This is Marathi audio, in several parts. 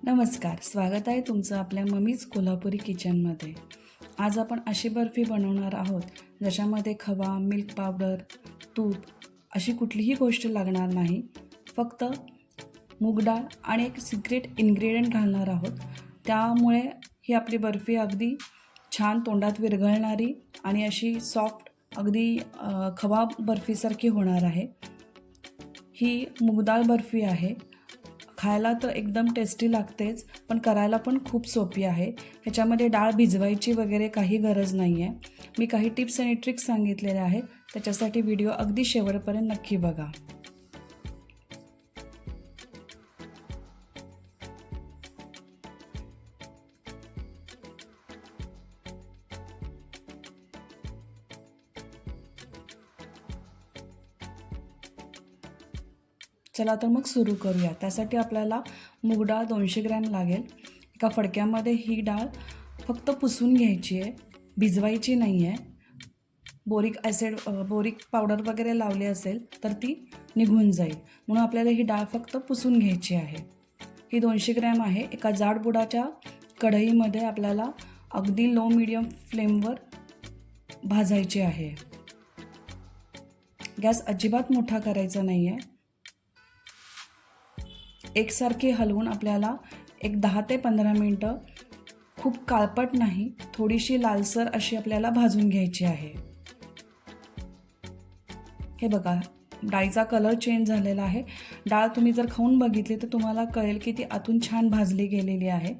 नमस्कार, स्वागत आहे तुमचं आपल्या मम्मीज कोल्हापुरी किचनमध्ये। आज आपण अशी बर्फी बनवणार आहोत ज्याच्यामध्ये खवा, मिल्क पावडर, तूप अशी कुठलीही गोष्ट लागणार नाही। फक्त मूग डाळ आणि एक सिक्रेट इन्ग्रेडियंट घालणार आहोत। त्यामुळे ही आपली बर्फी अगदी छान तोंडात विरघळणारी आणि अशी सॉफ्ट अगदी खवा बर्फीसारखी होणार आहे। ही मूग डाळ बर्फी आहे। खायला तर एकदम टेस्टी लागतेच, पण करायला पण खूप सोपी आहे। ह्याच्यामध्ये डाळ भिजवायची वगैरे काही गरज नाही आहे। मी काही टिप्स आणि ट्रिक्स सांगितलेल्या आहेत, त्याच्यासाठी व्हिडिओ अगदी शेवटपर्यंत नक्की बघा। चला तर मग सुरू करूया। त्यासाठी आपल्याला मूग डाळ 200 ग्रॅम लागेल। एका फडक्यामध्ये ही डाळ फक्त पुसून घ्यायची आहे, भिजवायची नाही आहे। बोरिक पावडर वगैरे लावली असेल तर ती निघून जाईल, म्हणून आपल्याला ही डाळ फक्त पुसून घ्यायची आहे। ही 200 ग्रॅम आहे। एका जाड बुडाच्या कढईमध्ये आपल्याला अगदी लो मीडियम फ्लेमवर भाजायची आहे। गॅस अजिबात मोठा करायचा नाही आहे। एकसारखी हलवून आपल्याला एक 10 ते 15 मिनिटं, खूप काळपट नाही, थोडीशी लालसर अशी आपल्याला भाजून घ्यायची आहे। हे बघा, डाळीचा कलर चेंज झालेला आहे। डाळ तुम्ही जर खाऊन बघितली तर तुम्हाला कळेल की ती आतून छान भाजली गेलेली आहे।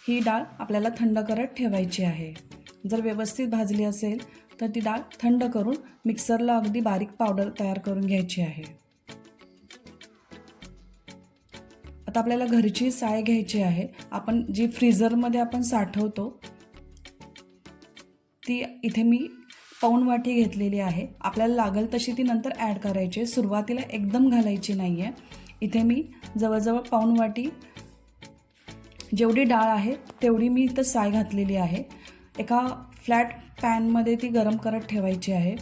ही डाळ आपल्याला थंड करत ठेवायची आहे। जर व्यवस्थित भाजली असेल तर ती डाळ थंड करून मिक्सरला अगदी बारीक पावडर तयार करून घ्यायची आहे। आता आपल्याला घरची साय घ्यायची आहे। आपण जी फ्रीझरमध्ये आपण साठवतो ती इथे मी पाऊण वाटी घेतलेली आहे। आपल्याला लागेल तशी ती नंतर ॲड करायची आहे, सुरुवातीला एकदम घालायची नाही आहे। इथे मी जवळजवळ पाऊण वाटी, जेवढी डाळ आहे तेवढी मी इथं साय घातलेली आहे। एका फ्लॅट पॅनमध्ये ती गरम करत ठेवायची आहे।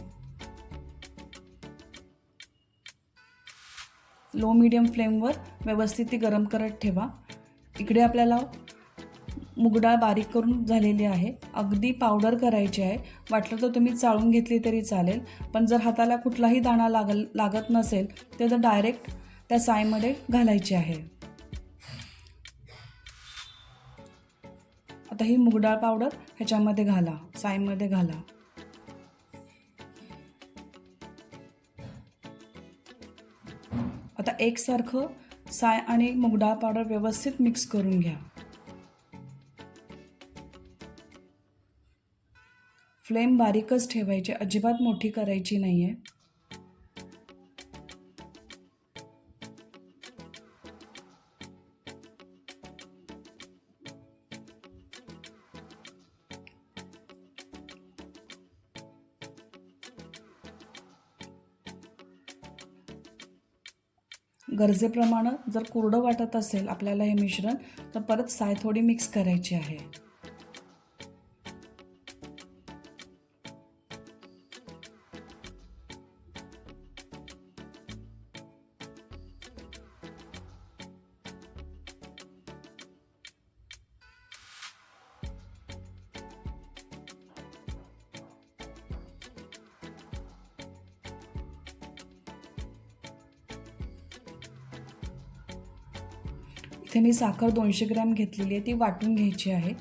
लो मीडियम फ्लेमवर व्यवस्थित ती गरम करत ठेवा। इकडे आपल्याला मूग डाळ बारीक करून झालेली आहे, अगदी पावडर करायची आहे। वाटलं तर तुम्ही चाळून घेतली तरी चालेल, पण जर हाताला कुठलाही दाणा लागत नसेल तर डायरेक्ट त्या सायमध्ये घालायची आहे। आता ही मूग डाळ पावडर ह्याच्यामध्ये घाला, सायमध्ये घाला। आता एकसारखं साय आणि मूग डाळ पावडर व्यवस्थित मिक्स करून घ्या। फ्लेम बारीकच ठेवायची, अजिबात मोठी करायची नाही आहे। गरजेप्रमाणे जर कोरडं वाटत असेल आपल्याला हे मिश्रण, तर परत साय थोडी मिक्स करायची आहे। इथे मी साखर 200 ग्रॅम घेतलेली आहे, ती वाटून घ्यायची आहे।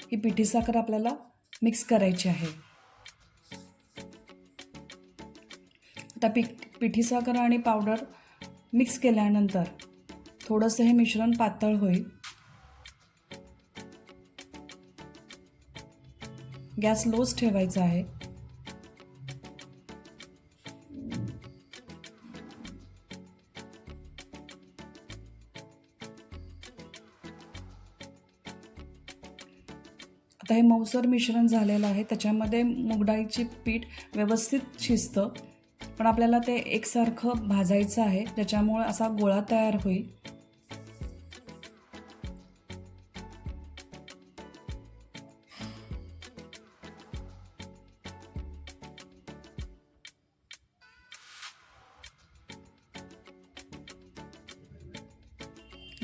ही पिठी साखर आपल्याला मिक्स करायची आहे। आता पिठी साखर आणि पावडर मिक्स केल्यानंतर थोडंसं हे मिश्रण पातळ होईल। गॅस लोच ठेवायचा आहे। आता हे मऊसर मिश्रण झालेलं आहे, त्याच्यामध्ये मूग डाळीची पीठ व्यवस्थित शिजतं, पण आपल्याला ते एकसारखं भाजायचं आहे, त्याच्यामुळे असा गोळा तयार होईल।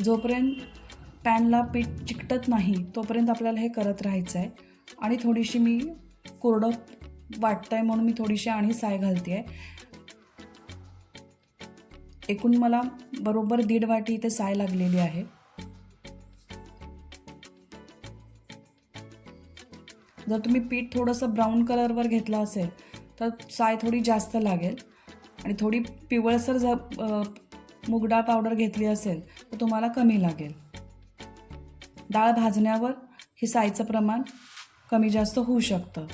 जोपर्यंत पॅनला पीठ चिकटत नाही तोपर्यंत आपल्याला हे करत राहायचं आहे. आणि थोडीशी मी कोरडं वाटतं आहे म्हणून मी थोडीशी आणि साय घालते आहे. एकूण मला बरोबर 1.5 वाटी इथे साय लागलेली आहे. जर तुम्ही पीठ थोडंसं ब्राऊन कलरवर घेतलं असेल तर साय थोडी जास्त लागेल आणि थोडी पिवळसर जर मूग डाळ पावडर घेतली असेल तर तुम्हाला कमी लागेल. डाळ भाजण्यावर ही सायचं प्रमाण कमी जास्त होऊ शकतं.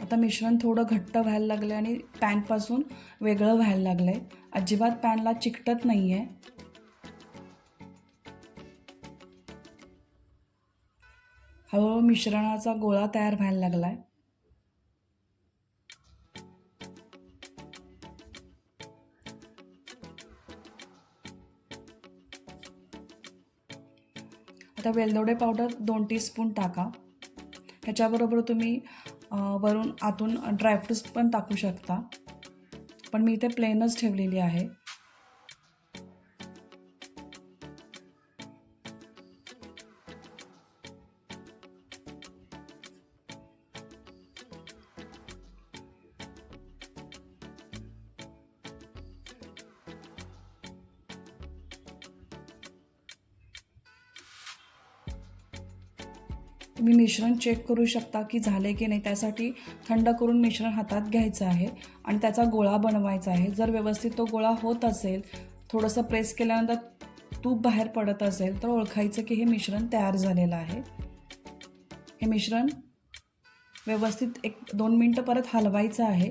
आता मिश्रण थोडं घट्ट व्हायला लागलं आणि पॅनपासून वेगळं व्हायला लागलं आहे. अजिबात पॅनला चिकटत नाही आहे. हळूहळू मिश्रणाचा गोळा तयार व्हायला लागला आहे. आता वेलदोडे पावडर 2 टीस्पून टाका. ह्याच्याबरोबर तुम्ही वरून आतून ड्रायफ्रूट्स पण टाकू शकता, पण मी इथे प्लेनच ठेवलेली आहे. तुम्ही मिश्रण चेक करू शकता की झाले की नाही. त्यासाठी थंड करून मिश्रण हातात घ्यायचं आहे आणि त्याचा गोळा बनवायचा आहे. जर व्यवस्थित तो गोळा होत असेल, थोडंसं प्रेस केल्यानंतर तूप बाहेर पडत असेल तर ओळखायचं की हे मिश्रण तयार झालेलं आहे. हे मिश्रण व्यवस्थित 1-2 मिनटं परत हलवायचं आहे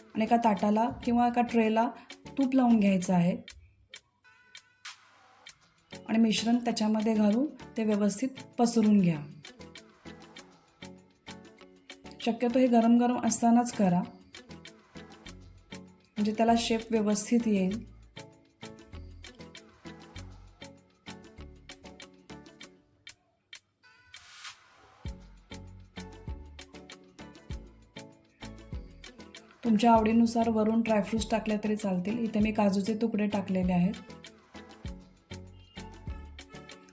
आणि एका ताटाला किंवा एका ट्रेला तूप लावून घ्यायचं आहे आणि मिश्रण त्याच्यामध्ये घालून ते व्यवस्थित पसरून घ्या. शक्यतो हे गरम गरम असतानाच करा म्हणजे त्याला शेप व्यवस्थित येईल. तुमच्या आवडीनुसार वरून ड्रायफ्रूट्स टाकले तरी चालतील. इथे मी काजूचे तुकडे टाकलेले आहेत.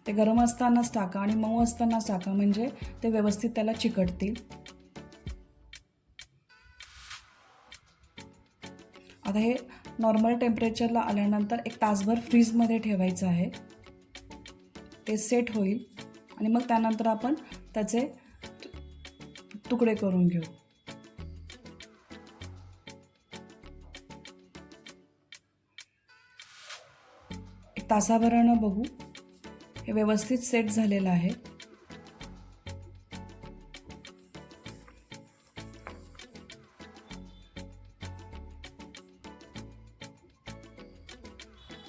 ते गरम असतानाच टाका आणि मऊ असतानाच टाका म्हणजे ते व्यवस्थित त्याला चिकटतील. आता हे नॉर्मल टेम्परेचरला आल्यानंतर 1 तासभर फ्रीजमध्ये ठेवायचं आहे. ते सेट होईल आणि मग त्यानंतर आपण त्याचे तुकडे करून घेऊ. एक तासाभरानं बघू. हे व्यवस्थित सेट झालेलं आहे.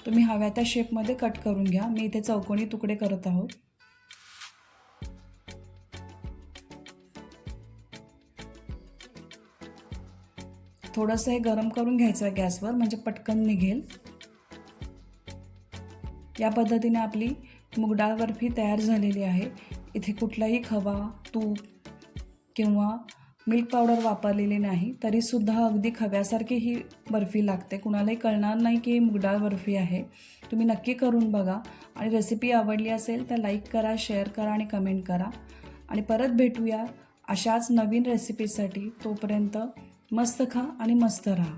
तुम्ही हव्या त्या शेपमध्ये कट करून घ्या. मी इथे चौकोनी तुकडे करत आहोत. थोडंसं हे गरम करून घ्यायचं आहे गॅसवर म्हणजे पटकन निघेल. या पद्धतीने आपली मूग डाळ बर्फी तयार झालेली आहे. इथे कुठलाही खवा, तूप किंवा मिल्क पावडर वापरलेली नाही, तरीसुद्धा अगदी खव्यासारखी ही बर्फी लागते. कुणालाही कळणार नाही की ही मूग डाळ बर्फी आहे. तुम्ही नक्की करून बघा आणि रेसिपी आवडली असेल तर लाईक करा, शेअर करा आणि कमेंट करा. आणि परत भेटूया अशाच नवीन रेसिपीसाठी. तोपर्यंत मस्त खा आणि मस्त राहा.